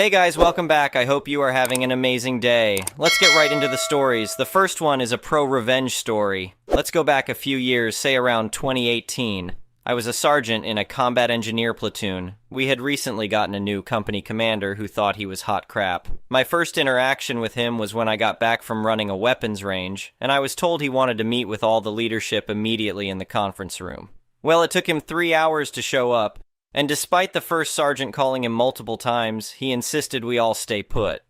Hey guys, welcome back. I hope you are having an amazing day. Let's get right into the stories. The first one is a pro-revenge story. Let's go back a few years, say around 2018. I was a sergeant in a combat engineer platoon. We had recently gotten a new company commander who thought he was hot crap. My first interaction with him was when I got back from running a weapons range, and I was told he wanted to meet with all the leadership immediately in the conference room. Well, it took him 3 hours to show up, and despite the first sergeant calling him multiple times, he insisted we all stay put.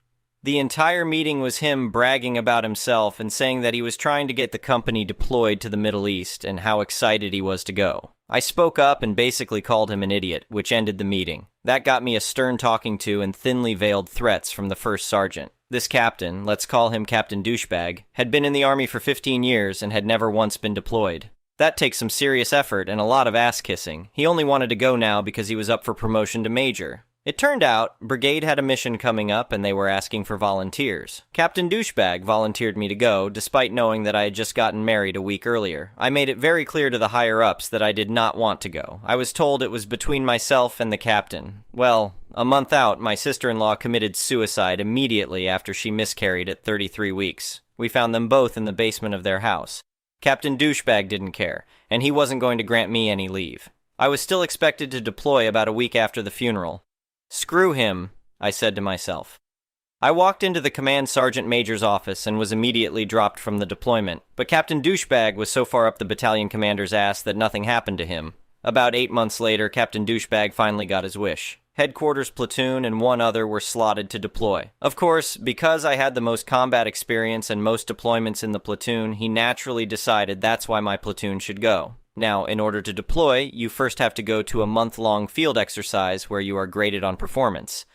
The entire meeting was him bragging about himself and saying that he was trying to get the company deployed to the Middle East and how excited he was to go. I spoke up and basically called him an idiot, which ended the meeting. That got me a stern talking to and thinly veiled threats from the first sergeant. This captain, let's call him Captain Douchebag, had been in the Army for 15 years and had never once been deployed. That takes some serious effort and a lot of ass-kissing. He only wanted to go now because he was up for promotion to major. It turned out, Brigade had a mission coming up and they were asking for volunteers. Captain Douchebag volunteered me to go, despite knowing that I had just gotten married a week earlier. I made it very clear to the higher-ups that I did not want to go. I was told it was between myself and the captain. Well, a month out, my sister-in-law committed suicide immediately after she miscarried at 33 weeks. We found them both in the basement of their house. Captain Douchebag didn't care, and he wasn't going to grant me any leave. I was still expected to deploy about a week after the funeral. Screw him, I said to myself. I walked into the command sergeant major's office and was immediately dropped from the deployment, but Captain Douchebag was so far up the battalion commander's ass that nothing happened to him. About 8 months later, Captain Douchebag finally got his wish. Headquarters platoon and one other were slotted to deploy. Of course, because I had the most combat experience and most deployments in the platoon, he naturally decided that's why my platoon should go. Now, in order to deploy, you first have to go to a month-long field exercise where you are graded on performance.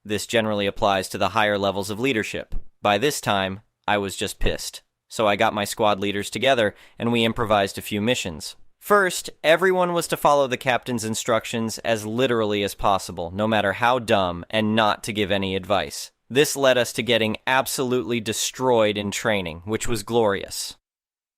This generally applies to the higher levels of leadership. By this time, I was just pissed. So I got my squad leaders together and we improvised a few missions. First, everyone was to follow the captain's instructions as literally as possible, no matter how dumb, and not to give any advice. This led us to getting absolutely destroyed in training, which was glorious.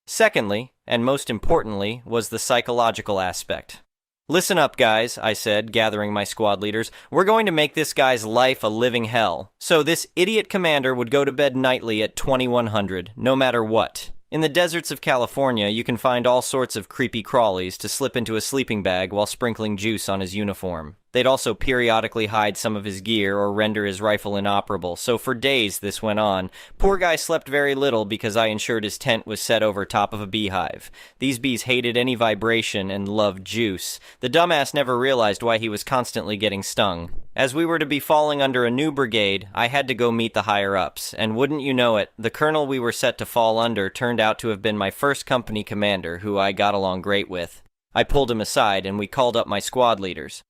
Secondly, and most importantly, was the psychological aspect. Listen up, guys, I said, gathering my squad leaders. We're going to make this guy's life a living hell. So this idiot commander would go to bed nightly at 2100, no matter what. In the deserts of California, you can find all sorts of creepy crawlies to slip into a sleeping bag while sprinkling juice on his uniform. They'd also periodically hide some of his gear or render his rifle inoperable, so for days this went on. Poor guy slept very little because I ensured his tent was set over top of a beehive. These bees hated any vibration and loved juice. The dumbass never realized why he was constantly getting stung. As we were to be falling under a new brigade, I had to go meet the higher-ups, and wouldn't you know it, the colonel we were set to fall under turned out to have been my first company commander, who I got along great with. I pulled him aside, and we called up my squad leaders.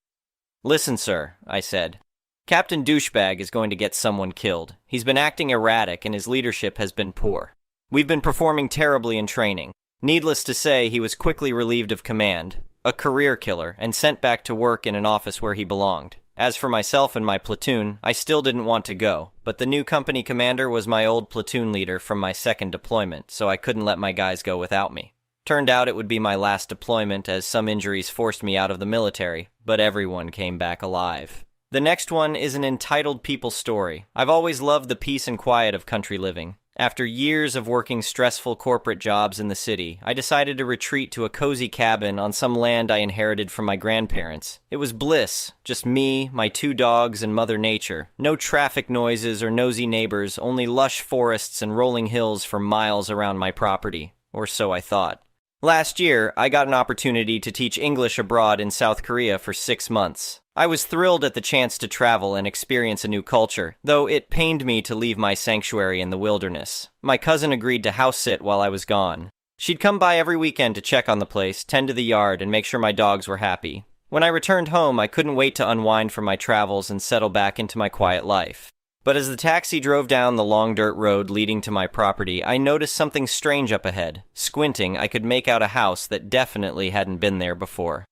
Listen, sir, I said. Captain Douchebag is going to get someone killed. He's been acting erratic, and his leadership has been poor. We've been performing terribly in training. Needless to say, he was quickly relieved of command, a career killer, and sent back to work in an office where he belonged. As for myself and my platoon, I still didn't want to go, but the new company commander was my old platoon leader from my second deployment, so I couldn't let my guys go without me. Turned out it would be my last deployment as some injuries forced me out of the military, but everyone came back alive. The next one is an entitled people story. I've always loved the peace and quiet of country living. After years of working stressful corporate jobs in the city, I decided to retreat to a cozy cabin on some land I inherited from my grandparents. It was bliss, just me, my 2 dogs, and Mother Nature. No traffic noises or nosy neighbors, only lush forests and rolling hills for miles around my property. Or so I thought. Last year, I got an opportunity to teach English abroad in South Korea for 6 months. I was thrilled at the chance to travel and experience a new culture, though it pained me to leave my sanctuary in the wilderness. My cousin agreed to house sit while I was gone. She'd come by every weekend to check on the place, tend to the yard, and make sure my dogs were happy. When I returned home, I couldn't wait to unwind from my travels and settle back into my quiet life. But as the taxi drove down the long dirt road leading to my property, I noticed something strange up ahead. Squinting, I could make out a house that definitely hadn't been there before.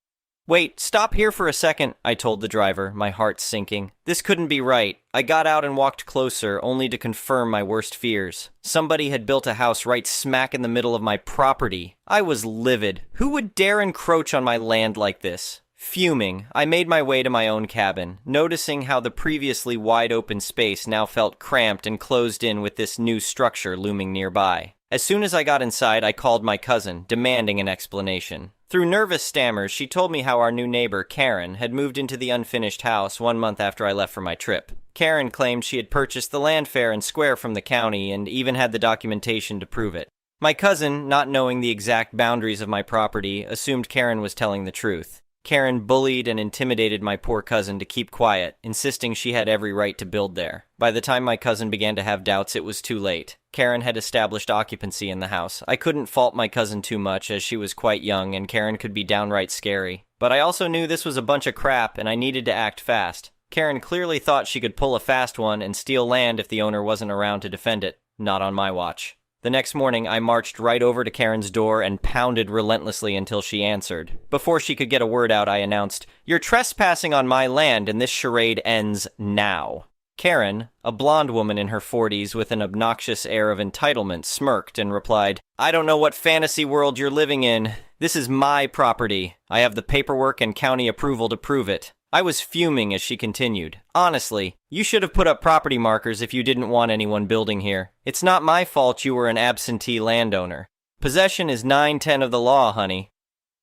Wait, stop here for a second, I told the driver, my heart sinking. This couldn't be right. I got out and walked closer, only to confirm my worst fears. Somebody had built a house right smack in the middle of my property. I was livid. Who would dare encroach on my land like this? Fuming, I made my way to my own cabin, noticing how the previously wide-open space now felt cramped and closed in with this new structure looming nearby. As soon as I got inside, I called my cousin, demanding an explanation. Through nervous stammers, she told me how our new neighbor, Karen, had moved into the unfinished house 1 month after I left for my trip. Karen claimed she had purchased the land fair and square from the county and even had the documentation to prove it. My cousin, not knowing the exact boundaries of my property, assumed Karen was telling the truth. Karen bullied and intimidated my poor cousin to keep quiet, insisting she had every right to build there. By the time my cousin began to have doubts, it was too late. Karen had established occupancy in the house. I couldn't fault my cousin too much, as she was quite young and Karen could be downright scary. But I also knew this was a bunch of crap and I needed to act fast. Karen clearly thought she could pull a fast one and steal land if the owner wasn't around to defend it. Not on my watch. The next morning, I marched right over to Karen's door and pounded relentlessly until she answered. Before she could get a word out, I announced, "You're trespassing on my land and this charade ends now." Karen, a blonde woman in her 40s with an obnoxious air of entitlement, smirked and replied, "I don't know what fantasy world you're living in. This is my property. I have the paperwork and county approval to prove it." I was fuming as she continued. "Honestly, you should have put up property markers if you didn't want anyone building here. It's not my fault you were an absentee landowner. Possession is 9/10 of the law, honey."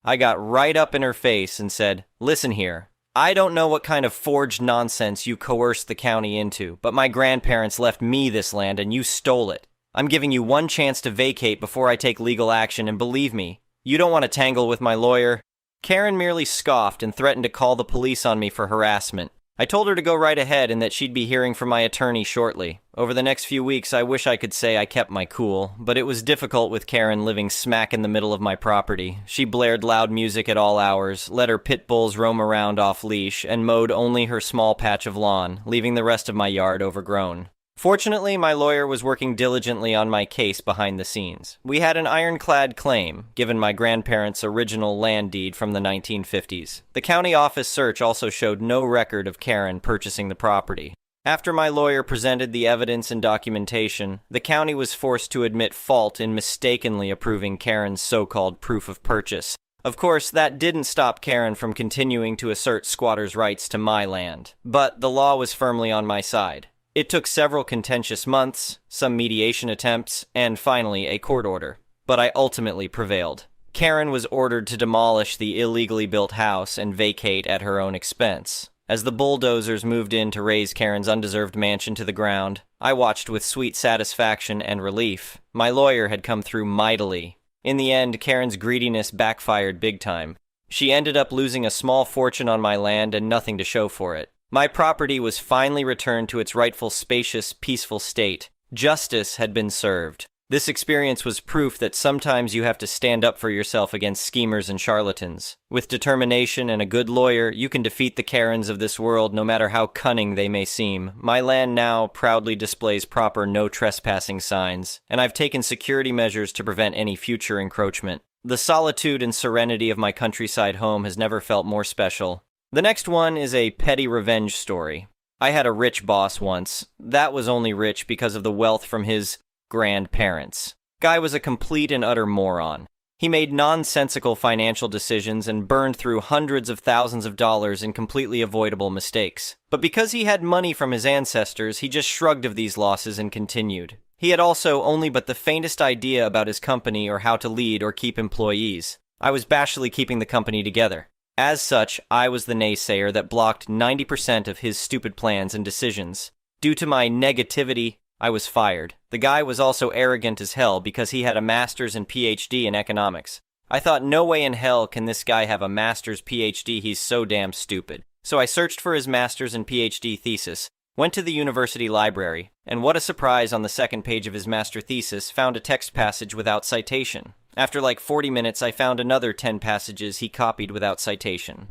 I got right up in her face and said, "Listen here. I don't know what kind of forged nonsense you coerced the county into, but my grandparents left me this land and you stole it. I'm giving you one chance to vacate before I take legal action, and believe me, you don't want to tangle with my lawyer." Karen merely scoffed and threatened to call the police on me for harassment. I told her to go right ahead and that she'd be hearing from my attorney shortly. Over the next few weeks, I wish I could say I kept my cool, but it was difficult with Karen living smack in the middle of my property. She blared loud music at all hours, let her pit bulls roam around off-leash, and mowed only her small patch of lawn, leaving the rest of my yard overgrown. Fortunately, my lawyer was working diligently on my case behind the scenes. We had an ironclad claim, given my grandparents' original land deed from the 1950s. The county office search also showed no record of Karen purchasing the property. After my lawyer presented the evidence and documentation, the county was forced to admit fault in mistakenly approving Karen's so-called proof of purchase. Of course, that didn't stop Karen from continuing to assert squatters' rights to my land, but the law was firmly on my side. It took several contentious months, some mediation attempts, and finally a court order. But I ultimately prevailed. Karen was ordered to demolish the illegally built house and vacate at her own expense. As the bulldozers moved in to raze Karen's undeserved mansion to the ground, I watched with sweet satisfaction and relief. My lawyer had come through mightily. In the end, Karen's greediness backfired big time. She ended up losing a small fortune on my land and nothing to show for it. My property was finally returned to its rightful spacious, peaceful state. Justice had been served. This experience was proof that sometimes you have to stand up for yourself against schemers and charlatans. With determination and a good lawyer, you can defeat the Karens of this world no matter how cunning they may seem. My land now proudly displays proper no trespassing signs, and I've taken security measures to prevent any future encroachment. The solitude and serenity of my countryside home has never felt more special. The next one is a petty revenge story. I had a rich boss once. That was only rich because of the wealth from his grandparents. Guy was a complete and utter moron. He made nonsensical financial decisions and burned through hundreds of thousands of dollars in completely avoidable mistakes. But because he had money from his ancestors, he just shrugged of these losses and continued. He had also only but the faintest idea about his company or how to lead or keep employees. I was bashfully keeping the company together. As such, I was the naysayer that blocked 90% of his stupid plans and decisions. Due to my negativity, I was fired. The guy was also arrogant as hell because he had a master's and PhD in economics. I thought, no way in hell can this guy have a master's PhD, he's so damn stupid. So I searched for his master's and PhD thesis, went to the university library, and what a surprise, on the second page of his master thesis, found a text passage without citation. After like 40 minutes, I found another 10 passages he copied without citation.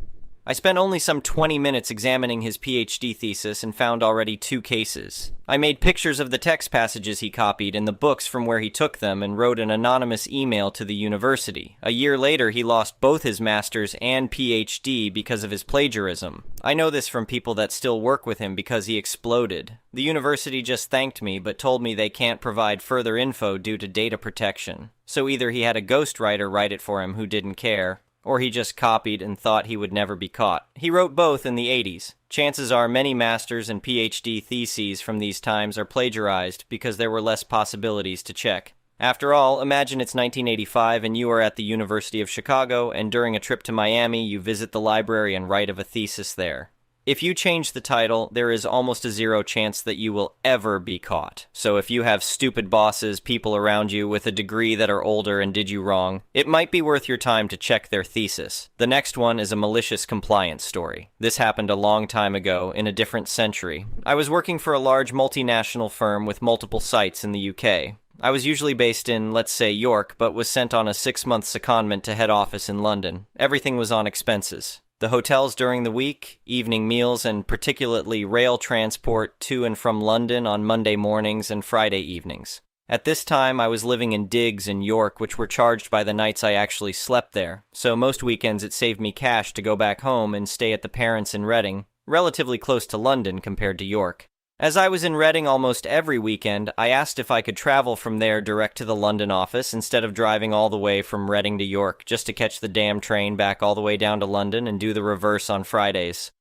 I spent only some 20 minutes examining his PhD thesis and found already 2 cases. I made pictures of the text passages he copied and the books from where he took them and wrote an anonymous email to the university. A year later, he lost both his master's and PhD because of his plagiarism. I know this from people that still work with him because he exploded. The university just thanked me but told me they can't provide further info due to data protection. So either he had a ghostwriter write it for him who didn't care, Or he just copied and thought he would never be caught. He wrote both in the 80s. Chances are many master's and PhD theses from these times are plagiarized because there were less possibilities to check. After all, imagine it's 1985 and you are at the University of Chicago, and during a trip to Miami, you visit the library and write of a thesis there. If you change the title, there is almost a zero chance that you will ever be caught. So if you have stupid bosses, people around you with a degree that are older and did you wrong, it might be worth your time to check their thesis. The next one is a malicious compliance story. This happened a long time ago, in a different century. I was working for a large multinational firm with multiple sites in the UK. I was usually based in, let's say, York, but was sent on a 6-month secondment to head office in London. Everything was on expenses. The hotels during the week, evening meals, and particularly rail transport to and from London on Monday mornings and Friday evenings. At this time, I was living in digs in York, which were charged by the nights I actually slept there, so most weekends it saved me cash to go back home and stay at the parents in Reading, relatively close to London compared to York. As I was in Reading almost every weekend, I asked if I could travel from there direct to the London office instead of driving all the way from Reading to York just to catch the damn train back all the way down to London and do the reverse on Fridays.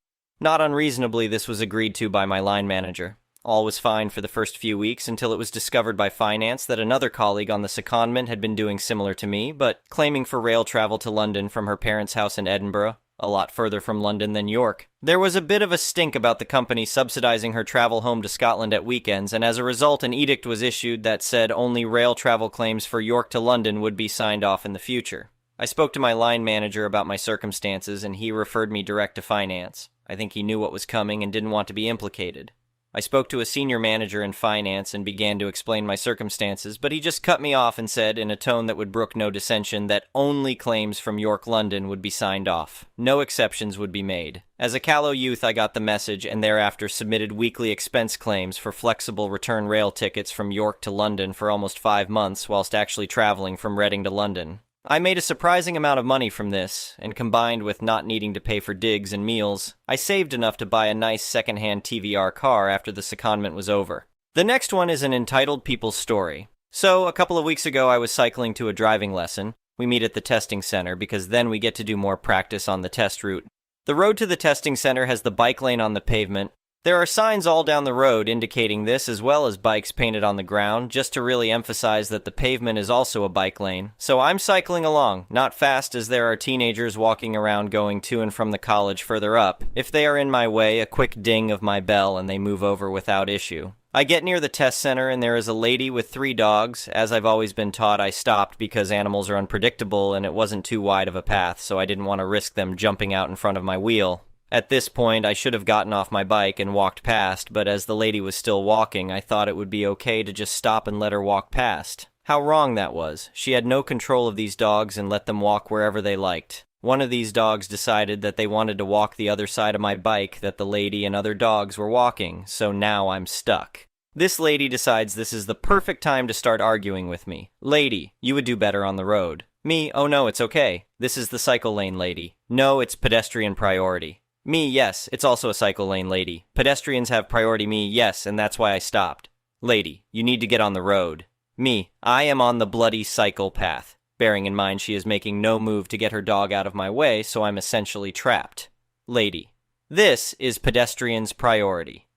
Not unreasonably, this was agreed to by my line manager. All was fine for the first few weeks until it was discovered by finance that another colleague on the secondment had been doing similar to me, but claiming for rail travel to London from her parents' house in Edinburgh, a lot further from London than York. There was a bit of a stink about the company subsidizing her travel home to Scotland at weekends, and as a result an edict was issued that said only rail travel claims for York to London would be signed off in the future. I spoke to my line manager about my circumstances, and he referred me direct to finance. I think he knew what was coming and didn't want to be implicated. I spoke to a senior manager in finance and began to explain my circumstances, but he just cut me off and said, in a tone that would brook no dissension, that only claims from York London would be signed off. No exceptions would be made. As a callow youth, I got the message and thereafter submitted weekly expense claims for flexible return rail tickets from York to London for almost 5 months whilst actually traveling from Reading to London. I made a surprising amount of money from this, and combined with not needing to pay for digs and meals, I saved enough to buy a nice second-hand TVR car after the secondment was over. The next one is an entitled people's story. So, a couple of weeks ago I was cycling to a driving lesson. We meet at the testing center because then we get to do more practice on the test route. The road to the testing center has the bike lane on the pavement. There are signs all down the road indicating this, as well as bikes painted on the ground, just to really emphasize that the pavement is also a bike lane. So I'm cycling along, not fast as there are teenagers walking around going to and from the college further up. If they are in my way, a quick ding of my bell and they move over without issue. I get near the test center and there is a lady with 3 dogs. As I've always been taught, I stopped because animals are unpredictable and it wasn't too wide of a path, so I didn't want to risk them jumping out in front of my wheel. At this point, I should have gotten off my bike and walked past, but as the lady was still walking, I thought it would be okay to just stop and let her walk past. How wrong that was. She had no control of these dogs and let them walk wherever they liked. One of these dogs decided that they wanted to walk the other side of my bike that the lady and other dogs were walking, so now I'm stuck. This lady decides this is the perfect time to start arguing with me. Lady, you would do better on the road. Me, oh no, it's okay. This is the cycle lane, lady. No, it's pedestrian priority. Me, yes, it's also a cycle lane, lady. Pedestrians have priority, me, yes, and that's why I stopped. Lady, you need to get on the road. Me, I am on the bloody cycle path. Bearing in mind she is making no move to get her dog out of my way, so I'm essentially trapped. Lady, this is pedestrians' priority.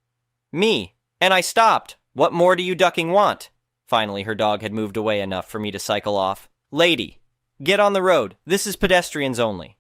Me, and I stopped. What more do you ducking want? Finally, her dog had moved away enough for me to cycle off. Lady, get on the road. This is pedestrians only.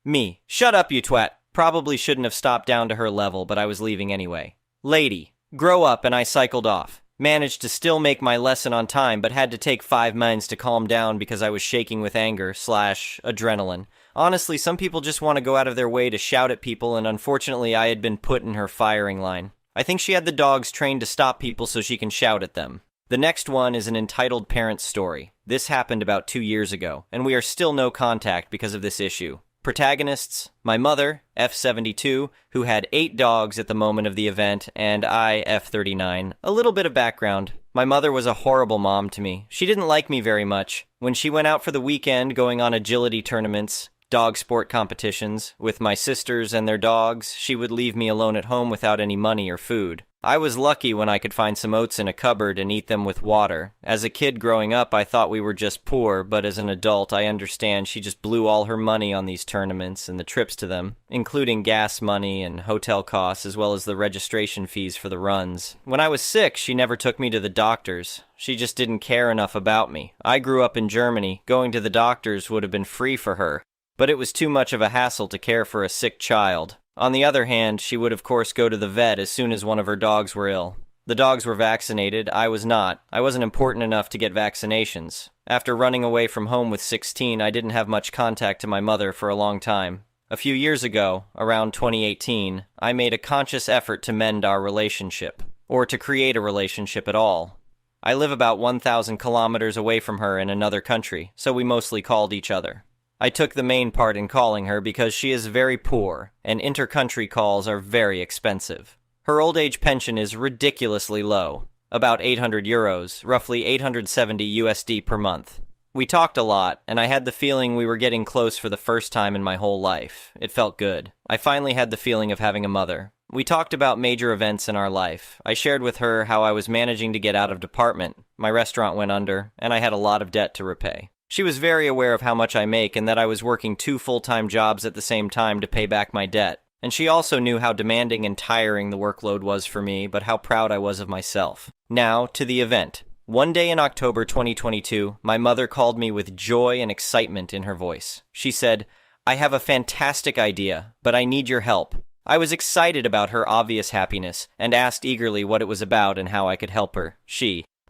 Me, shut up, you twat. Probably shouldn't have stopped down to her level, but I was leaving anyway. Lady, grow up, and I cycled off. Managed to still make my lesson on time, but had to take 5 minutes to calm down because I was shaking with anger / adrenaline. Honestly, some people just want to go out of their way to shout at people, and unfortunately I had been put in her firing line. I think she had the dogs trained to stop people so she can shout at them. The next one is an entitled parents story. This happened about 2 years ago, and we are still no contact because of this issue. Protagonists, my mother, F72, who had 8 dogs at the moment of the event, and I, F39. A little bit of background. My mother was a horrible mom to me. She didn't like me very much. When she went out for the weekend going on agility tournaments, dog sport competitions, with my sisters and their dogs, she would leave me alone at home without any money or food. I was lucky when I could find some oats in a cupboard and eat them with water. As a kid growing up, I thought we were just poor, but as an adult, I understand she just blew all her money on these tournaments and the trips to them, including gas money and hotel costs, as well as the registration fees for the runs. When I was sick, she never took me to the doctors. She just didn't care enough about me. I grew up in Germany. Going to the doctors would have been free for her, but it was too much of a hassle to care for a sick child. On the other hand, she would of course go to the vet as soon as one of her dogs were ill. The dogs were vaccinated, I was not. I wasn't important enough to get vaccinations. After running away from home with 16, I didn't have much contact to my mother for a long time. A few years ago, around 2018, I made a conscious effort to mend our relationship, or to create a relationship at all. I live about 1,000 kilometers away from her in another country, so we mostly called each other. I took the main part in calling her because she is very poor, and inter-country calls are very expensive. Her old age pension is ridiculously low, about 800 euros, roughly 870 USD per month. We talked a lot, and I had the feeling we were getting close for the first time in my whole life. It felt good. I finally had the feeling of having a mother. We talked about major events in our life. I shared with her how I was managing to get out of department. My restaurant went under, and I had a lot of debt to repay. She was very aware of how much I make and that I was working 2 full-time jobs at the same time to pay back my debt. And she also knew how demanding and tiring the workload was for me, but how proud I was of myself. Now, to the event. One day in October 2022, my mother called me with joy and excitement in her voice. She said, "I have a fantastic idea, but I need your help." I was excited about her obvious happiness and asked eagerly what it was about and how I could help her.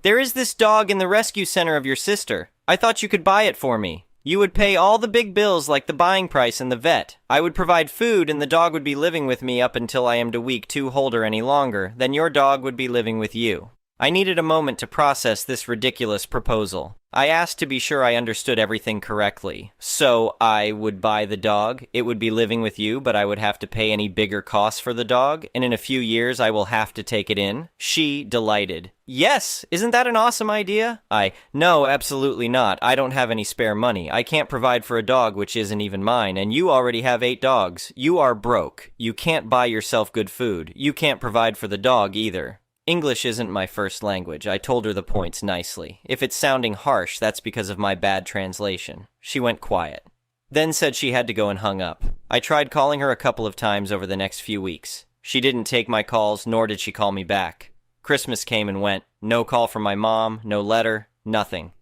There is this dog in the rescue center of your sister. I thought you could buy it for me. You would pay all the big bills like the buying price and the vet. I would provide food and the dog would be living with me up until I am too weak to hold her any longer. Then your dog would be living with you. I needed a moment to process this ridiculous proposal. I asked to be sure I understood everything correctly. So I would buy the dog, it would be living with you, but I would have to pay any bigger costs for the dog, and in a few years I will have to take it in. She delighted. Yes, isn't that an awesome idea? No, absolutely not. I don't have any spare money. I can't provide for a dog which isn't even mine, and you already have 8 dogs. You are broke. You can't buy yourself good food. You can't provide for the dog either. English isn't my first language. I told her the points nicely. If it's sounding harsh, that's because of my bad translation. She went quiet. Then said she had to go and hung up. I tried calling her a couple of times over the next few weeks. She didn't take my calls, nor did she call me back. Christmas came and went. No call from my mom, no letter, nothing.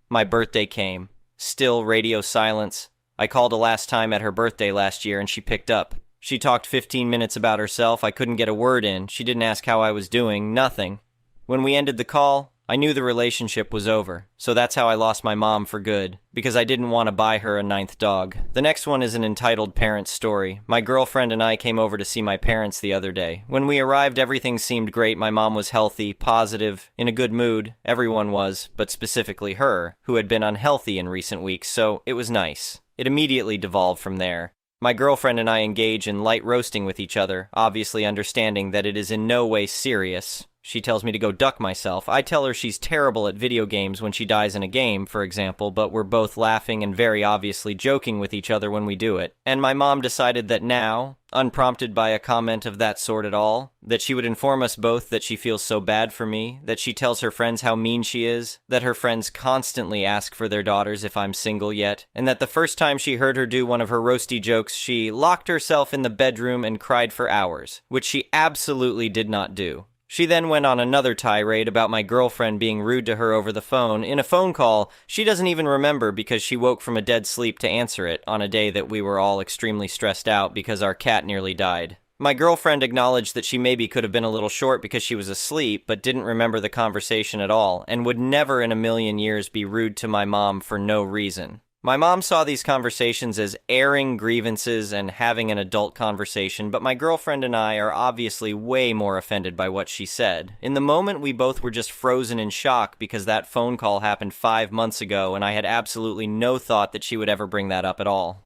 My birthday came. Still radio silence. I called a last time at her birthday last year and she picked up. She talked 15 minutes about herself. I couldn't get a word in. She didn't ask how I was doing. Nothing. When we ended the call, I knew the relationship was over. So that's how I lost my mom for good, because I didn't want to buy her a 9th dog. The next one is an entitled parents story. My girlfriend and I came over to see my parents the other day. When we arrived, everything seemed great. My mom was healthy, positive, in a good mood. Everyone was, but specifically her, who had been unhealthy in recent weeks, so it was nice. It immediately devolved from there. My girlfriend and I engage in light roasting with each other, obviously understanding that it is in no way serious. She tells me to go duck myself. I tell her she's terrible at video games when she dies in a game, for example, but we're both laughing and very obviously joking with each other when we do it. And my mom decided that now, unprompted by a comment of that sort at all, that she would inform us both that she feels so bad for me, that she tells her friends how mean she is, that her friends constantly ask for their daughters if I'm single yet, and that the first time she heard her do one of her roasty jokes, she locked herself in the bedroom and cried for hours, which she absolutely did not do. She then went on another tirade about my girlfriend being rude to her over the phone, in a phone call she doesn't even remember because she woke from a dead sleep to answer it on a day that we were all extremely stressed out because our cat nearly died. My girlfriend acknowledged that she maybe could have been a little short because she was asleep, but didn't remember the conversation at all, and would never in a million years be rude to my mom for no reason. My mom saw these conversations as airing grievances and having an adult conversation, but my girlfriend and I are obviously way more offended by what she said. In the moment, we both were just frozen in shock because that phone call happened 5 months ago, and I had absolutely no thought that she would ever bring that up at all.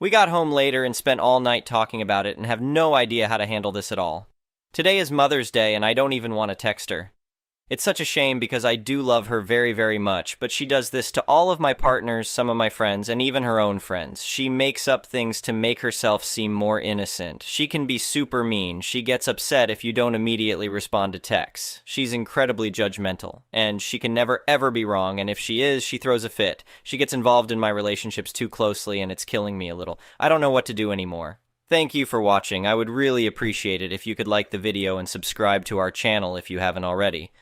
We got home later and spent all night talking about it and have no idea how to handle this at all. Today is Mother's Day, and I don't even want to text her. It's such a shame because I do love her very, very much, but she does this to all of my partners, some of my friends, and even her own friends. She makes up things to make herself seem more innocent. She can be super mean. She gets upset if you don't immediately respond to texts. She's incredibly judgmental, and she can never ever be wrong, and if she is, she throws a fit. She gets involved in my relationships too closely, and it's killing me a little. I don't know what to do anymore. Thank you for watching. I would really appreciate it if you could like the video and subscribe to our channel if you haven't already.